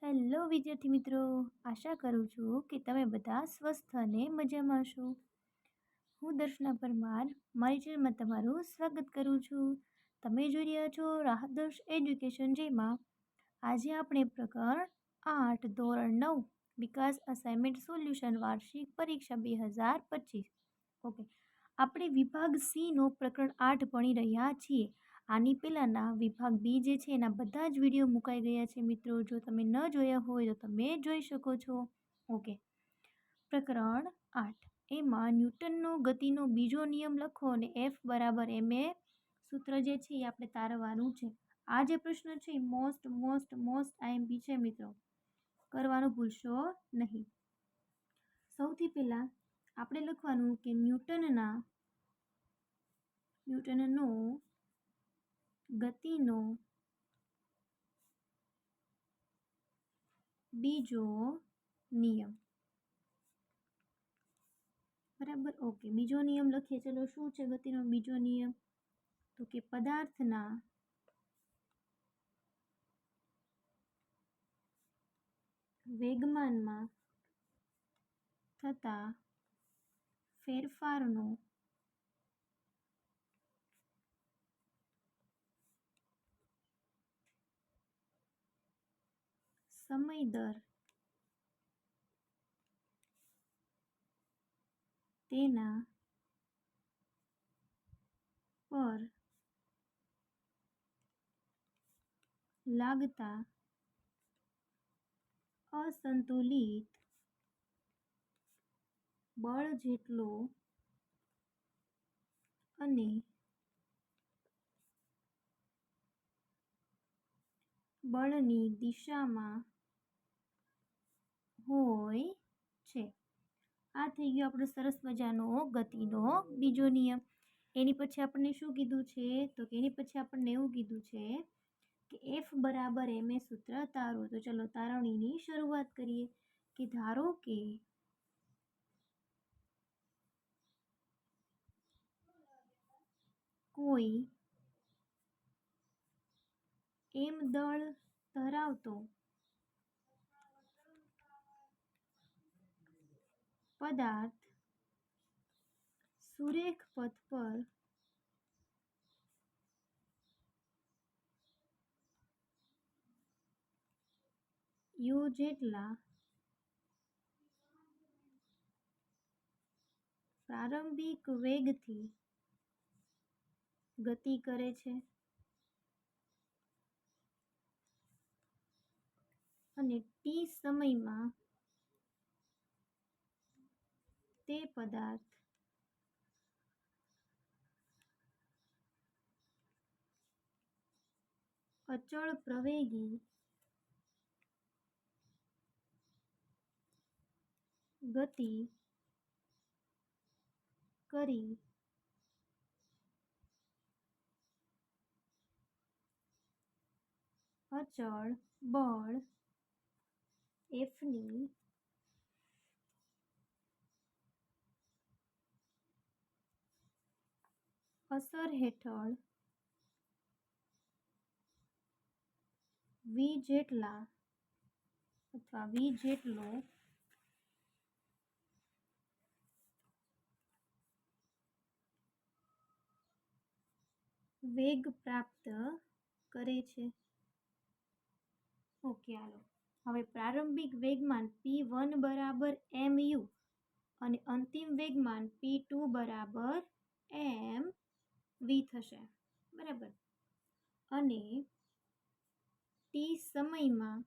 Hello વિદ્યાર્થી મિત્રો, આશા કરું છું કે તમે બધા સ્વસ્થ અને મજામાં હશો. હું દર્શના પરમાર મારી ચેનલમાં તમારું સ્વાગત કરું છું. તમે જોઈ રહ્યા છો રાહતદર્શ એજ્યુકેશન, જેમાં આજે આપણે પ્રકરણ 8 ધોરણ 9 વિકાસ અસાઇનમેન્ટ સોલ્યુશન વાર્ષિક પરીક્ષા 2025 ઓકે આપણે વિભાગ સી નો પ્રકરણ 8 ભણી રહ્યા છીએ. આની પહેલાંના વિભાગ બી જે છે એના બધા જ વિડીયો મુકાઈ ગયા છે મિત્રો. જો તમે ન જોયા હોય તો તમે જોઈ શકો છો. ઓકે, પ્રકરણ 8 એમાં ન્યૂટનનો ગતિનો બીજો નિયમ લખો અને એફ બરાબર એમ એ સૂત્ર જે છે એ આપણે તારવાનું છે. આ જે પ્રશ્ન છે એ મોસ્ટ આઈએમપી છે મિત્રો, કરવાનું ભૂલશો નહીં. સૌથી પહેલાં આપણે લખવાનું કે ન્યૂટનનો ગતિનો બીજો નિયમ. બરાબર, ઓકે, બીજો નિયમ લખીએ. ચલો, શું છે ગતિનો બીજો નિયમ? તો કે પદાર્થના વેગમાનમાં થતા ફેરફારનો સમય દર તેના પર લાગતા અસંતુલિત બળ જેટલો અને બળની દિશામાં હોય છે. આ થઈ ગયો આપણો સરસ મજાનો ગતિનો બીજો નિયમ. એની પછી આપણને શું કીધું છે? તો કે એની પછી આપણને એવું કીધું છે કે એફ બરાબર એમ એ સૂત્ર તારો. તો ચલો તારવણીની શરૂઆત કરીએ. કે ધારો કે કોઈ એમ દળ ધરાવતો પદાર્થ સુરેખ પથ પર યુ જેટલા પ્રારંભિક વેગથી ગતિ કરે છે અને ટી સમયમાં તે પદાર્થ અચળ પ્રવેગી ગતિ કરી અચળ બળ એફની અસર હેઠળ વી જેટલો વેગ પ્રાપ્ત કરે છે. ઓકે, હાલો, હવે પ્રારંભિક વેગમાન p1 બરાબર mu અને અંતિમ વેગમાન p2 બરાબર mv થશે. બરાબર, અને ટી સમયમાં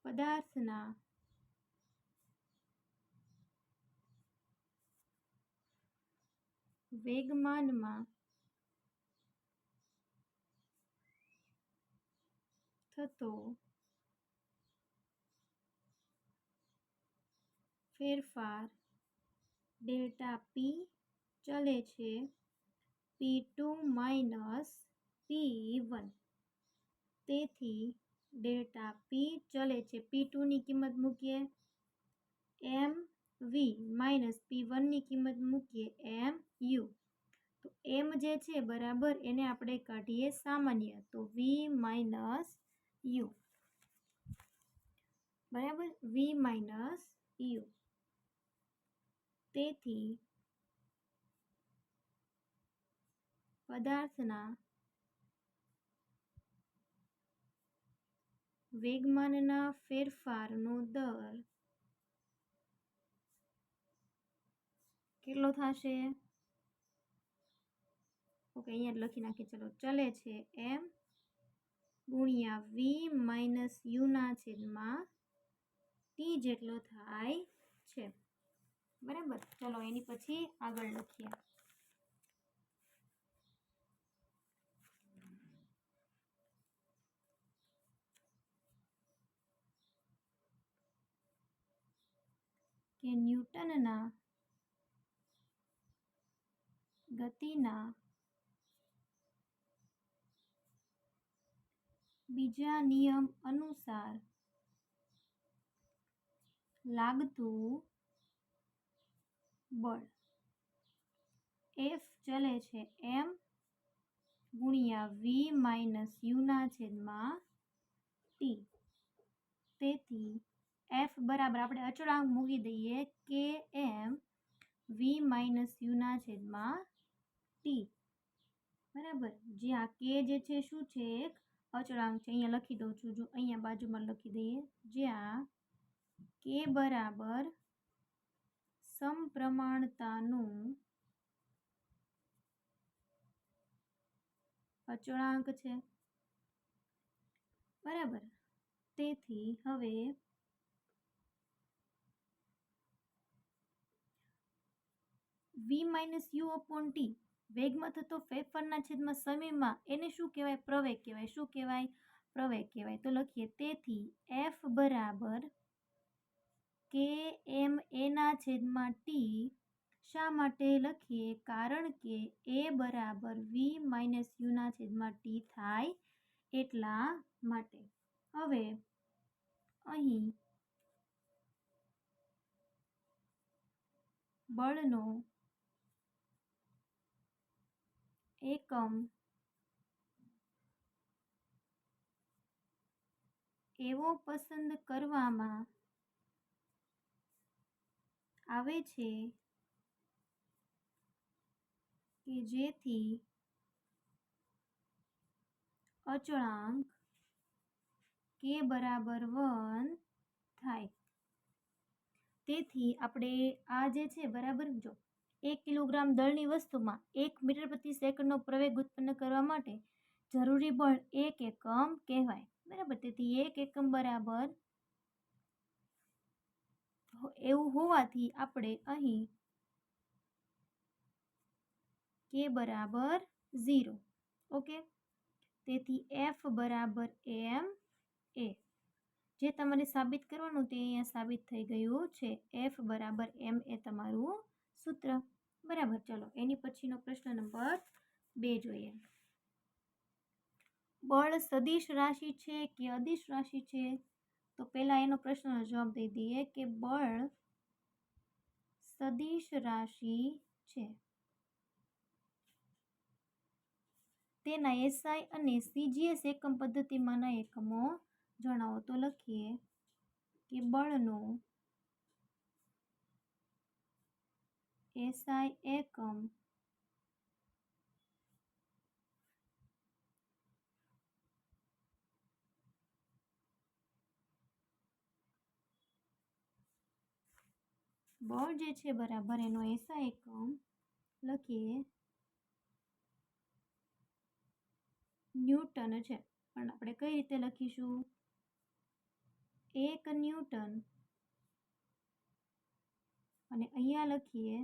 પદાર્થના વેગમાનમાં થતો ફેરફાર ડેલ્ટા પી ચલે છે p2 માઇનસ p1. તેથી ડેલ્ટા પી ચલે છે. p2ની કિંમત મૂકીએ mv માઇનસ p1ની કિંમત મૂકીએ mu. તો m જે છે બરાબર એને આપણે કાઢીએ સામાન્ય, તો v માઇનસ યુ, બરાબર, વી માઇનસ યુ. તેથી પદાર્થના વેગમાનના ફેરફારનો દર કેટલો થશે? ઓકે, અહીંયા લખી નાખીએ. ચલો, ચલે છે એમ ગુણ્યા વી માઇનસ યુના છેદમાં ટી જેટલો થાય છે. બરાબર, ચલો એની પછી આગળ લખીએ. કે ન્યૂટનના ગતિના બીજા નિયમ અનુસાર લાગતું બળ એફ ચલે છે એમ ગુણ્યા વી માઇનસ યુના છેદમાં ટી. તેથી એફ બરાબર આપણે અચળાંક મૂકી દઈએ કે એમ વી માઇનસ યુના છેદમાં ટી. બરાબર, જે આ કે જે છે શું છે? એક અચળાંક છે. અહીંયા લખી દઉં છું. જો અહીંયા બાજુમાં લખી દઈએ, જ્યાં કે બરાબર સમપ્રમાણતાનું અચળાંક છે. બરાબર, તેથી હવે વી માઇનસ યુ અપોન ટી વેગમાં થતો ફેરફારના છેદમાં સમયમાં એને શું કહેવાય? પ્રવેગ કહેવાય. શું કહેવાય? પ્રવેગ કહેવાય. તો લખીએ, તેથી એફ બરાબર કે એમ એના છેદમાં ટી. શા માટે લખીએ? કારણ કે એ બરાબર વી માઇનસ યુના છેદમાં ટી થાય એટલા માટે. હવે અહીં બળનો એકમ એવો પસંદ કરવામાં આવે છે કે જેથી અચળાંક કે બરાબર 1 થાય. તેથી આપણે આ જે છે બરાબર, જો 1 કિલોગ્રામ દળની વસ્તુમાં 1 મીટર પ્રતિ સેકન્ડનો પ્રવેગ ઉત્પન્ન કરવા માટે જરૂરી બળ 1 એકમ કહેવાય. બરાબર, તેથી 1 એકમ બરાબર એવું હોવાથી આપણે અહીં કે બરાબર 0. ઓકે, તેથી એફ બરાબર એમ એ. જે તમારે સાબિત કરવાનું તે અહીંયા સાબિત થઈ ગયું છે. એફ બરાબર એમ એ તમારું સૂત્ર. બરાબર, ચલો એની પછીનો પ્રશ્ન નંબર 2 જોઈએ. બળ સદિશ રાશિ છે કે અદિશ રાશિ છે? તો પહેલા એનો પ્રશ્નનો જવાબ દઈ દઈએ કે બળ સદિશ રાશિ છે. તેના એસઆઈ અને સીજીએસ એકમ પદ્ધતિમાંના એકમો જણાવો. તો લખીએ કે બળનો એસઆઈ એકમ બળ જે છે બરાબર એનો એસઆઈ એકમ લખીએ ન્યૂટન છે. પણ આપણે કઈ રીતે લખીશું? 1 ન્યૂટન અને અહીંયા લખીએ,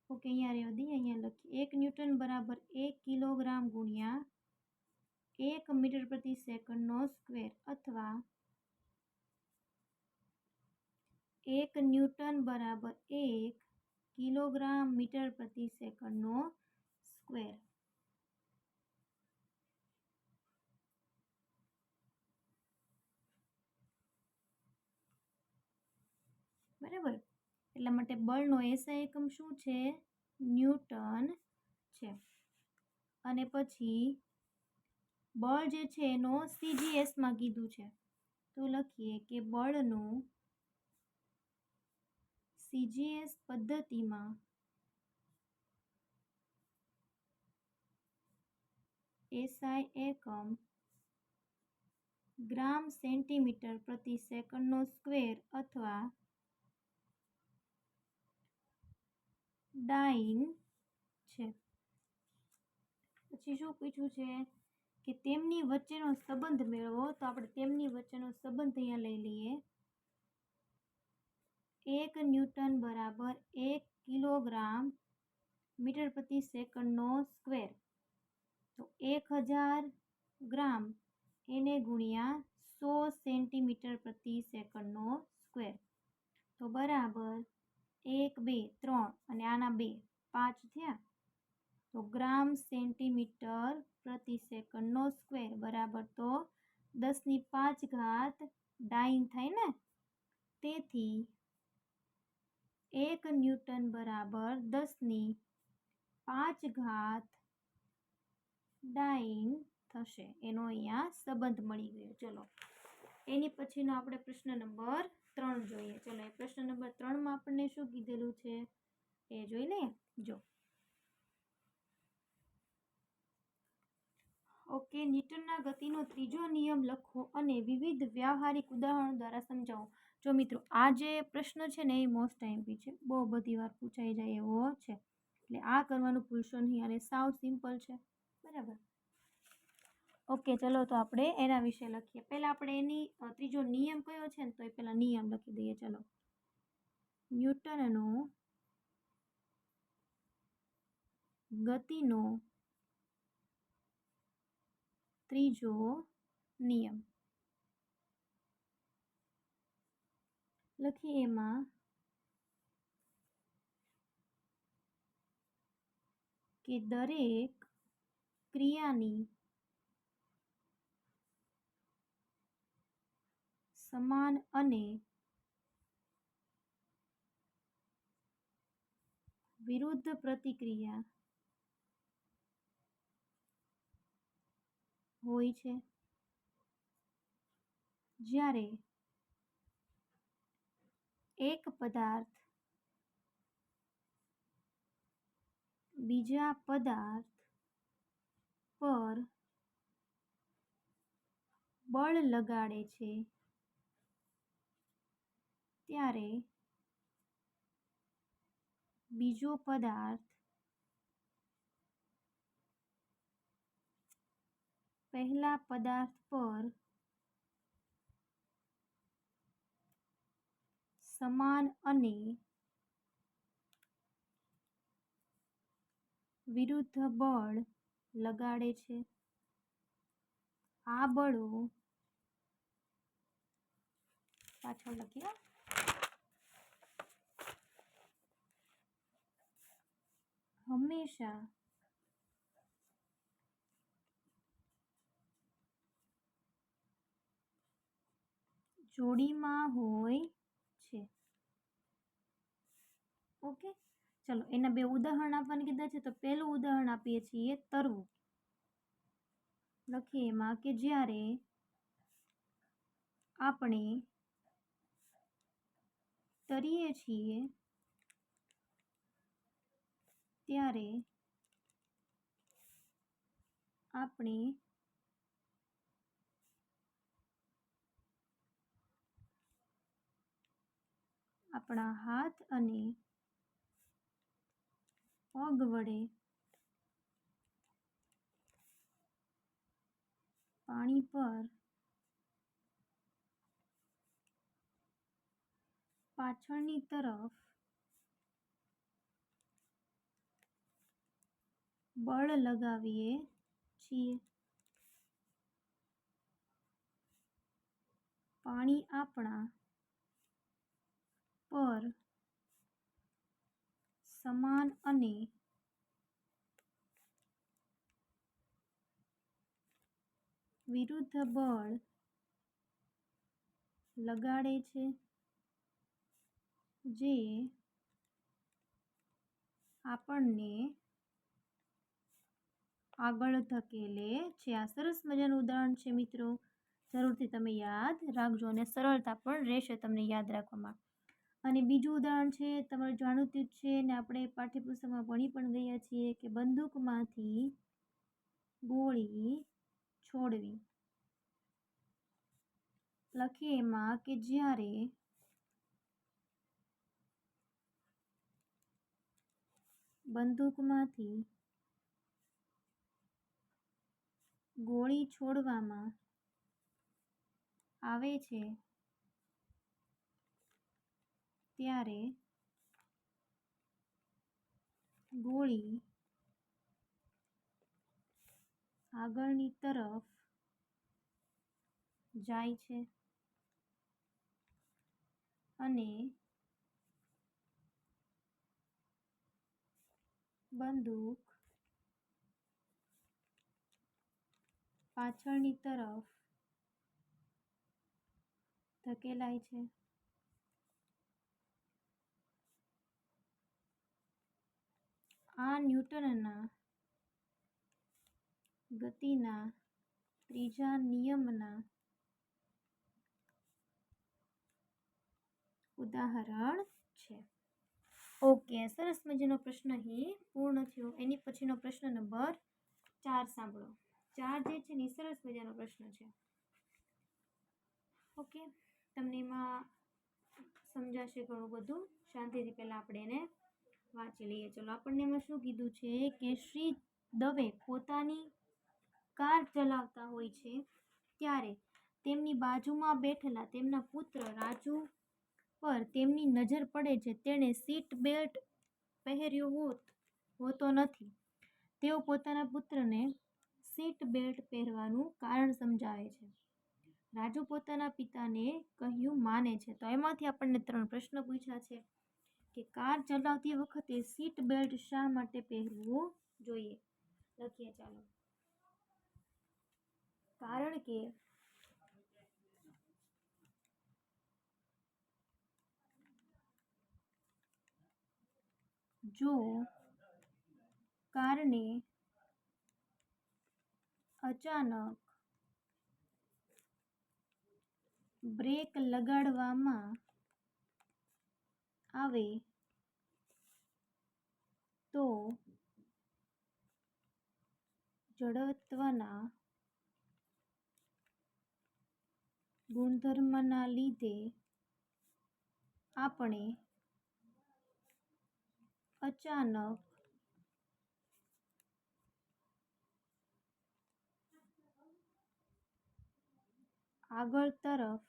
ઓકે અહીંયા રહેવા દઈએ, અહીંયા લખીએ 1 ન્યૂટન બરાબર 1 કિલોગ્રામ ગુણ્યા 1 મીટર પ્રતિ સેકન્ડનો સ્ક્વેર, અથવા 1 ન્યૂટન બરાબર 1 કિલોગ્રામ મીટર પ્રતિ સેકન્ડનો સ્ક્વેર. બરાબર, એટલા માટે બળનો એસઆઈ એકમ શું છે? ન્યૂટન છે. અને પછી બળ જે છે એનો CGS માં કીધું છે, તો લખીએ કે બળનું CGS પદ્ધતિમાં SI એકમ ગ્રામ સેન્ટીમીટર પ્રતિ સેકન્ડનો સ્ક્વેર અથવા ડાઇન છે. પછી શું પૂછ્યું છે કે તેમની વચ્ચેનો સંબંધ મેળવો, તો આપણે તેમની વચ્ચેનો સંબંધ અહીંયા લઈ લઈએ. 1 ન્યૂટન બરાબર 1 કિલોગ્રામ મીટર પ્રતિ સેકન્ડનો સ્ક્વેર, તો 1000 ગ્રામ એને ગુણ્યા 100 સેન્ટીમીટર પ્રતિ સેકન્ડનો સ્ક્વેર, તો બરાબર 1 2 3 અને આના 2 5 થયા, તો ગ્રામ સેન્ટીમીટર પ્રતિ સેકન્ડનો સ્ક્વેર બરાબર તો 10 ની 5 ડાઇન થાય ને, તેથી 1 ન્યૂટન બરાબર 10 ની 5 ડાઇન થશે. એનો અહીંયા સંબંધ મળી ગયો. ચલો એની પછીનો આપણે પ્રશ્ન નંબર 3 જોઈએ. ચલો એ પ્રશ્ન નંબર 3માં આપણને શું કીધેલું છે એ જોઈ લઈએ. જો ઓકે, ન્યૂટનના ગતિનો ત્રીજો નિયમ લખો અને વિવિધ વ્યાવહારિક ઉદાહરણો દ્વારા સમજાવો. જો મિત્રો આ જે પ્રશ્ન છે ને એ મોસ્ટ આઈએમપી છે, બહુ બધી વાર પૂછાઈ જાય એવો છે, એટલે આ કરવાનું ભૂલશો નહીં અને સાવ સિમ્પલ છે, બરાબર. ઓકે, ચલો તો આપણે એના વિશે લખીએ. પહેલાં આપણે એની ત્રીજો નિયમ કયો છે ને તો એ પહેલાં નિયમ લખી દઈએ. ચલો, ન્યૂટનનો ગતિનો ત્રીજો નિયમ લખીએ. એમાં કે દરેક ક્રિયાની સમાન અને વિરુદ્ધ પ્રતિક્રિયા હોય છે. જ્યારે એક પદાર્થ બીજા પદાર્થ પર બળ લગાડે છે ત્યારે બીજો પદાર્થ પહેલા પદાર્થ પર સમાન અને વિરુદ્ધ બળ લગાડે છે. આ બળો પાછળ લખીએ, હંમેશા જોડીમાં હોય છે. ઓકે, ચલો એના બે ઉદાહરણ આપવાને કીધા છે. તો પહેલું ઉદાહરણ આપીએ છીએ તરવું. લખીએ એમાં કે જ્યારે આપણે તરીએ છીએ ત્યારે આપણે આપણા હાથ અને પગ વડે પાણી પર પાછળની તરફ બળ લગાવીએ છીએ. પાણી આપણા પર સમાન અને વિરુદ્ધ બળ લગાડે છે, જે આપણને આગળ ધકેલે છે. આ સરસ મજાનું ઉદાહરણ છે મિત્રો, જરૂરથી તમે યાદ રાખજો અને સરળતા પણ રહેશે તમને યાદ રાખવામાં. અને બીજું ઉદાહરણ છે તમારું જાણીતું જ છે ને આપણે પાઠ્યપુસ્તકમાં ભણી પણ ગયા છીએ કે બંદૂકમાંથી ગોળી છોડવી. લખીએ એમાં કે જ્યારે બંદૂકમાંથી ગોળી છોડવામાં આવે છે ત્યારે ગોળી આગળની તરફ જાય છે અને બંદૂક પાછળની તરફ ધકેલાય છે. આ ન્યૂટનના ગતિના ત્રીજા નિયમના ઉદાહરણ છે. ઓકે, સરસ મજાનો પ્રશ્ન અહીં પૂર્ણ થયો. એની પછીનો પ્રશ્ન નંબર 4 સાંભળો. 4 જે છે ને સરસ મજાનો પ્રશ્ન છે. ઓકે, તમને એમાં સમજાશે ઘણું બધું. શાંતિથી પહેલાં આપણે એને વાંચી લઈએ. ચલો, આપણને એમાં શું કીધું છે કે શ્રી દવે પોતાની કાર ચલાવતા હોય છે ત્યારે તેમની બાજુમાં બેઠેલા તેમના પુત્ર રાજુ પર તેમની નજર પડે છે. તેણે સીટ બેલ્ટ પહેર્યો હોતો નથી. તેઓ પોતાના પુત્રને સીટ બેલ્ટ પહેરવાનું કારણ સમજાવે છે. રાજુ પોતાના પિતાને કહ્યું માને છે. તો એમાંથી આપણને 3 પ્રશ્ન પૂછ્યા છે કે કાર ચલાવતી વખતે સીટ બેલ્ટ શા માટે પહેરવું જોઈએ. લખીએ ચાલો. કારણ કે જો કારને અચાનક બ્રેક લગાડવામાં આવે તો જડત્વના ગુણધર્મના લીધે આપણે અચાનક આગળ તરફ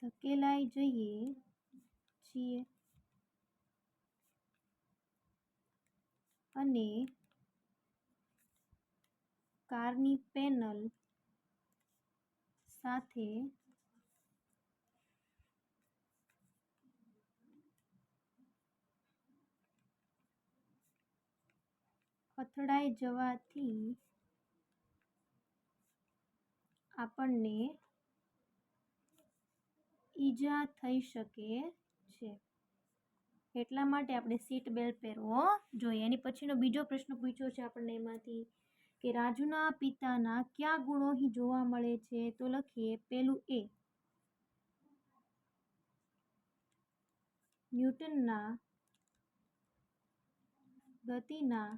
ધકેલાઈ જઈએ છીએ અને કારની પેનલ સાથે અથડાઈ જવાથી આપણને ઈજા થઈ શકે છે. એટલા માટે આપણે સીટ બેલ્ટ પહેરવો જોઈએ. એની પછીનો બીજો પ્રશ્ન પૂછ્યો છે આપણને એમાંથી કે રાજુના પિતાના કયા ગુણો અહીં જોવા મળે છે. તો લખીએ પેલું એ ન્યૂટનના ગતિના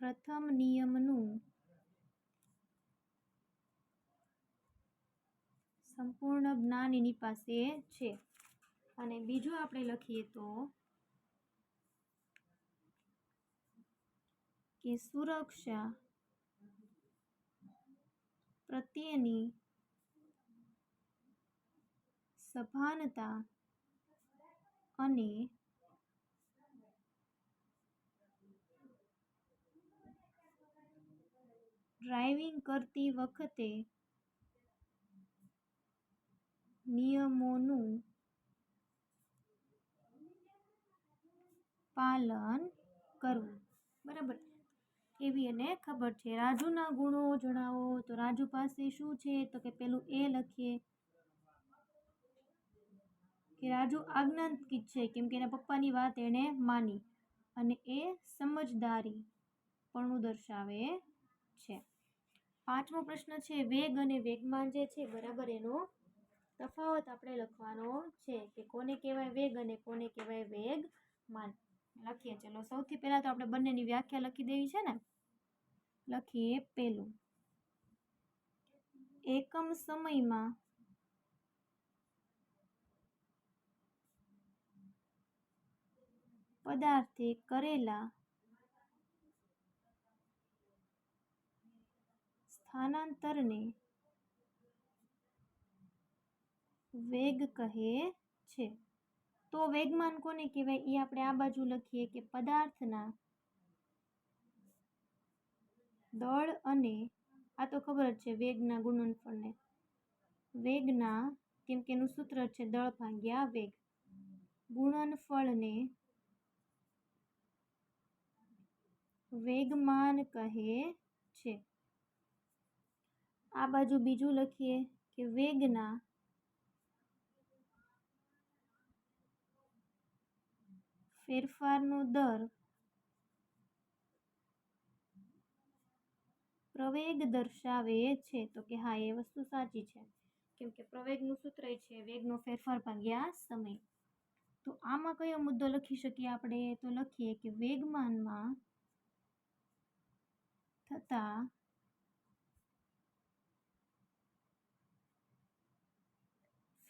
પ્રથમ નિયમનું સંપૂર્ણ જ્ઞાન એની પાસે છે. અને બીજું આપણે લખીએ તો કે સુરક્ષા પ્રત્યેની સભાનતા અને ડ્રાઇવિંગ કરતી વખતે નિયમોનું પાલન કરવું. બરાબર, એવી એને ખબર છે. રાજુના ગુણો જણાવો. તો રાજુ પાસે શું છે તો કે પેલું એ લખીએ કે રાજુ આજ્ઞાંકિત છે કેમ કે એના પપ્પાની વાત એણે માની અને એ સમજદારી પણ દર્શાવે છે. પાંચમો પ્રશ્ન છે વેગ અને વેગમાન જે છે બરાબર એનો તફાવત આપણે લખવાનો છે કે કોને કહેવાય વેગ અને કોને કહેવાય વેગમાન. લખીએ ચલો. સૌથી પહેલા તો આપણે બંનેની વ્યાખ્યા લખી દેવી છે ને. લખીએ પેલું, એકમ સમયમાં પદાર્થે કરેલા સ્થાનાંતરને વેગ કહે છે. તો વેગમાન કોને કહેવાય એ આપણે આ બાજુ લખીએ કે પદાર્થના દળ અને આ તો ખબર જ છે વેગના ગુણનફળને વેગના કેમ કે એનું સૂત્ર છે દળ ભાગ્યા વેગ ગુણનફળને વેગમાન કહે છે. આ બાજુ બીજું લખીએ કે વેગના ફેરફારનો દર પ્રવેગ દર્શાવે છે. તો કે હા એ વસ્તુ સાચી છે કેમ કે પ્રવેગનું સૂત્ર છે વેગનો ફેરફાર ભાગ્યા સમય. તો આમાં કયો મુદ્દો લખી શકીએ આપણે? તો લખીએ કે વેગમાનમાં થતા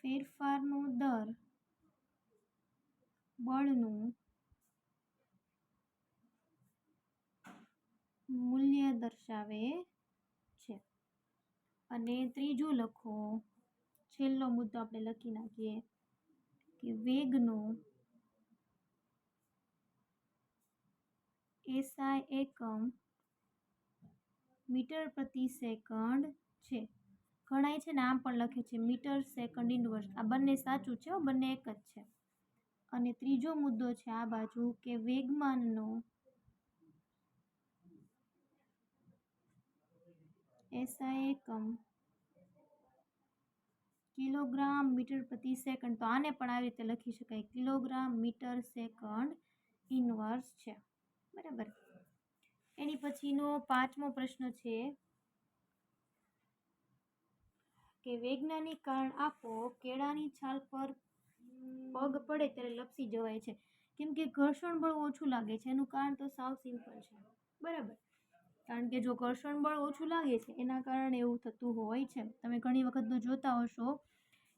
ફેરફારનો દર બળનું મૂલ્ય દર્શાવે છે. અને ત્રીજું લખો, છેલ્લો મુદ્દો આપણે લખી નાખીએ કે વેગનો એસઆઈ એકમ મીટર પ્રતિ સેકન્ડ છે. ઘણાય છે ને આમ પણ લખે છે મીટર સેકન્ડ ઇનવર્સ. આ બંને સાચું છે, બંને એક જ છે. અને ત્રીજો મુદ્દો છે આ બાજુ કે વેગમાનનો એસઆઈ એકમ કિલોગ્રામ મીટર પ્રતિ સેકન્ડ. તો આને પણ આવી રીતે લખી શકાય કિલોગ્રામ મીટર સેકન્ડ ઇનવર્સ છે. બરાબર. એની પછીનો પાંચમો પ્રશ્ન છે કે વૈજ્ઞાનિક કારણ આપો કેળાની છાલ પર પગ પડે ત્યારે લપસી જવાય છે. કેમ કે ઘર્ષણ બળ ઓછું લાગે છે. એનું કારણ તો સાવ સિમ્પલ છે. બરાબર. કારણ કે જો ઘર્ષણ બળ ઓછું લાગે છે એના કારણે એવું થતું હોય છે. તમે ઘણી વખત તો જોતા હશો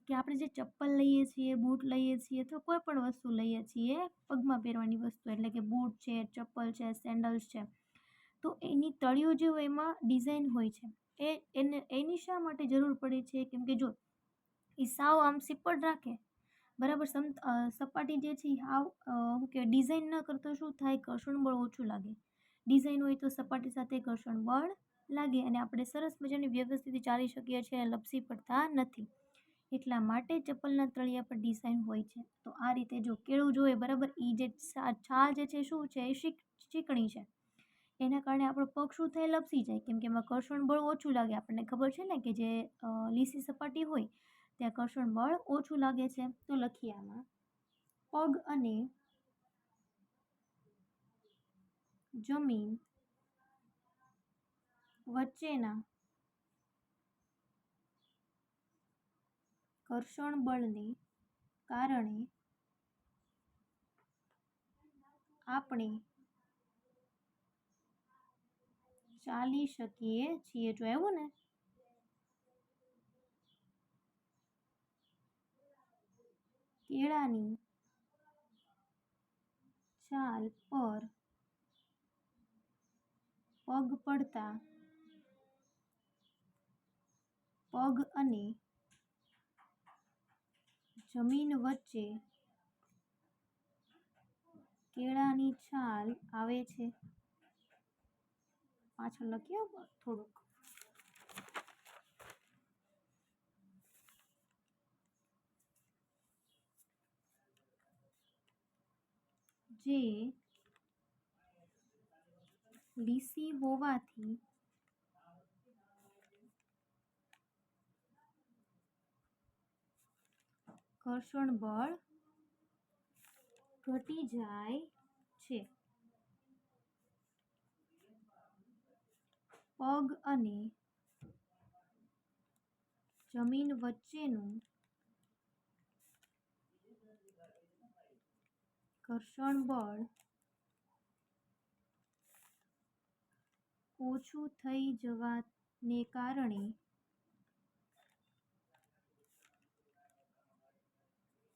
કે આપણે જે ચપ્પલ લઈએ છીએ, બૂટ લઈએ છીએ અથવા કોઈ પણ વસ્તુ લઈએ છીએ પગમાં પહેરવાની વસ્તુ એટલે કે બૂટ છે, ચપ્પલ છે, સેન્ડલ્સ છે, તો એની તળિયું જે હોય એમાં ડિઝાઇન હોય છે. એની શા માટે જરૂર પડે છે? કેમ કે જો એ સાવ આમ સિપડ રાખે બરાબર સપાટી જે છે હાવ શું કે ડિઝાઇન ન કરતો શું થાય? ઘર્ષણ બળ ઓછું લાગે. ડિઝાઇન હોય તો સપાટી સાથે ઘર્ષણ બળ લાગે અને આપણે સરસ મજાની વ્યવસ્થિત ચાલી શકીએ છીએ, લપસી પડતા નથી. એટલા માટે ચપ્પલના તળિયા પર ડિઝાઇન હોય છે. તો આ રીતે જો કેળું જોઈએ બરાબર, એ જે છાલ જે છે શું છે? એ ચીકણી છે. એના કારણે આપણો પગ શું થાય? લપસી જાય. કેમ કે એમાં ઘર્ષણ બળ ઓછું લાગે. આપણને ખબર છે ને કે જે લીસી સપાટી હોય ત્યાં ઘર્ષણ બળ ઓછું લાગે છે. તો લખીએ આમાં પગ અને જમીન વચ્ચેના ઘર્ષણ બળને કારણે આપણે ચાલી શકીએ છીએ. જો એવું ને કેળાની છાલ પર પગ પડતા પગ અને જમીન વચ્ચે કેળાની છાલ આવે છે. પાછળ લખીએ થોડુંક. જે લીસી હોવાથી ઘર્ષણ બળ ઘટી જાય છે. પગ અને જમીન વચ્ચેનું ઘર્ષણ બળ ઓછું થઈ જવાને કારણે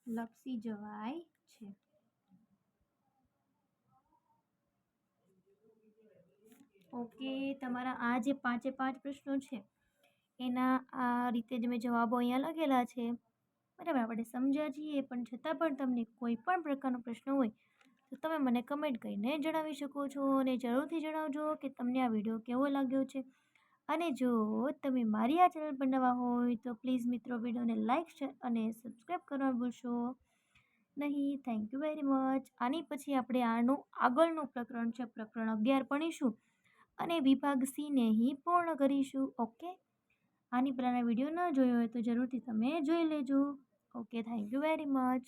લપસી જવાય છે. ઓકે, તમારા આ જે 5 પ્રશ્નો છે એના આ રીતે જ મેં જવાબો અહીંયા લખેલા છે. બરાબર, આપણે સમજ્યા છીએ, પણ છતાં પણ તમને કોઈ પણ પ્રકારનો પ્રશ્ન હોય તો તમે મને કમેન્ટ કરીને જણાવી શકો છો. અને જરૂરથી જણાવજો કે તમને આ વિડીયો કેવો લાગ્યો છે. અને જો તમે મારી આ ચેનલ પર નવા હોય તો પ્લીઝ મિત્રો વિડીયોને લાઇક, શેર અને સબસ્ક્રાઈબ કરવા ભૂલશો નહીં. Thank you very much. આની પછી આપણે આનું આગળનું પ્રકરણ છે પ્રકરણ 11 ભણીશું અને વિભાગ C ને પૂર્ણ કરીશું. ઓકે, આની પહેલાંના વિડીયો ન જોયો હોય તો જરૂરથી તમે જોઈ લેજો. Okay, thank you very much.